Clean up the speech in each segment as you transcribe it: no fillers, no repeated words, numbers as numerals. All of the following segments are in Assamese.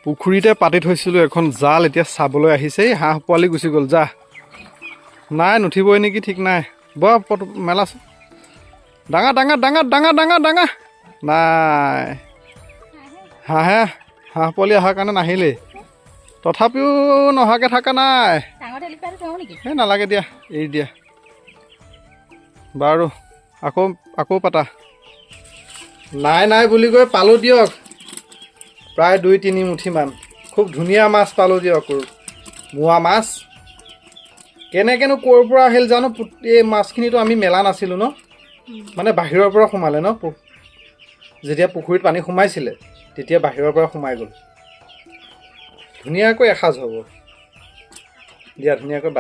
পুখুৰীতে পাতি থৈছিলোঁ এখন জাল, এতিয়া চাবলৈ আহিছে। এই হাঁহ পোৱালি গুচি গ'ল, যা নাই নুঠিবই নেকি ঠিক নাই। বৰ মেলা ডাঙৰ ডাঙৰ ডাঙৰ ডাঙৰ ডাঙৰ ডাঙৰ নাই। হাঁহ পোৱালি অহাৰ কাৰণে নাহিলেই, তথাপিও নহাকৈ থকা নাই। এই নালাগে দিয়া, এৰি দিয়া বাৰু। আকৌ পাতা। নাই নাই বুলি কৈ পালোঁ দিয়ক, প্ৰায় 2-3 মুঠিমান। খুব ধুনীয়া মাছ পালোঁ দিয়ক, মোৱা মাছ। কেনেকৈনো ক'ৰ পৰা আহিল জানো। এই মাছখিনিতো আমি মেলা নাছিলোঁ ন, মানে বাহিৰৰ পৰা সোমালে ন। যেতিয়া পুখুৰীত পানী সোমাইছিলে তেতিয়া বাহিৰৰ পৰা সোমাই গ'ল। ধুনীয়াকৈ এসাঁজ হ'ব দিয়া, ধুনীয়াকৈ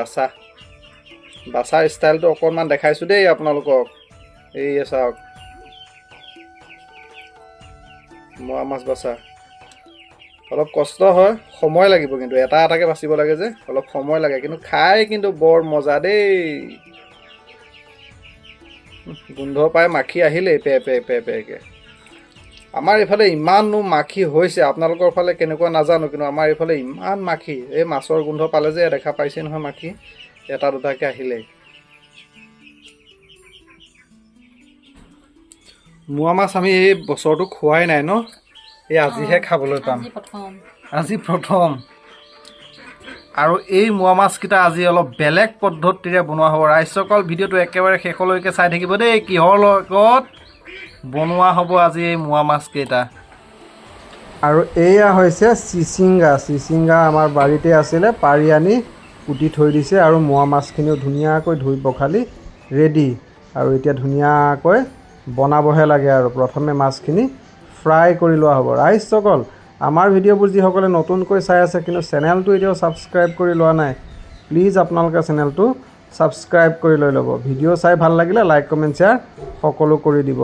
বাচাৰ ষ্টাইলটো অকণমান দেখাইছোঁ দেই আপোনালোকক। এই চাওক, মোৱা মাছ বাচা অলপ কষ্ট হয়, সময় লাগিব, কিন্তু এটা এটাকৈ বাচিব লাগে যে অলপ সময় লাগে, কিন্তু খাই কিন্তু বৰ মজা দেই। গোন্ধ পাই মাখি আহিলেই পে-পে-পে-পেকৈ। আমাৰ এইফালে ইমাননো মাখি হৈছে, আপোনালোকৰ ফালে কেনেকুৱা নাজানো, কিন্তু আমাৰ এইফালে ইমান মাখি। এই মাছৰ গোন্ধ পালে যে দেখা পাইছে নহয়, মাখি এটা দুটাকৈ আহিলেই। মোৱা মাছ আমি এই বছৰটো খোৱাই নাই ন, এই আজিহে খাবলৈ পাম, আজি প্ৰথম। আৰু এই মোৱা মাছকেইটা আজি অলপ বেলেগ পদ্ধতিৰে বনোৱা হ'ব। ৰাইজসকল ভিডিঅ'টো একেবাৰে শেষলৈকে চাই থাকিব দেই, কিহৰ লগত বনোৱা হ'ব আজি এই মোৱা মাছকেইটা। আৰু এয়া হৈছে চিচিংগা আমাৰ বাৰীতে আছিলে, পাৰি আনি কুটি থৈ দিছে। আৰু মোৱা মাছখিনিও ধুনীয়াকৈ ধুই পখালি ৰেডি। আৰু এতিয়া ধুনীয়াকৈ বনাবহে লাগে। আৰু প্ৰথমে মাছখিনি ফ্ৰাই কৰি লোৱা হ'ব। ৰাইজসকল, আমাৰ ভিডিঅ'বোৰ যিসকলে নতুনকৈ চাই আছে কিন্তু চেনেলটো এতিয়াও ছাবস্ক্ৰাইব কৰি লোৱা নাই, প্লিজ আপোনালোকে চেনেলটো ছাবস্ক্ৰাইব কৰি লৈ ল'ব। ভিডিঅ' চাই ভাল লাগিলে লাইক কমেণ্ট শ্বেয়াৰ সকলো কৰি দিব।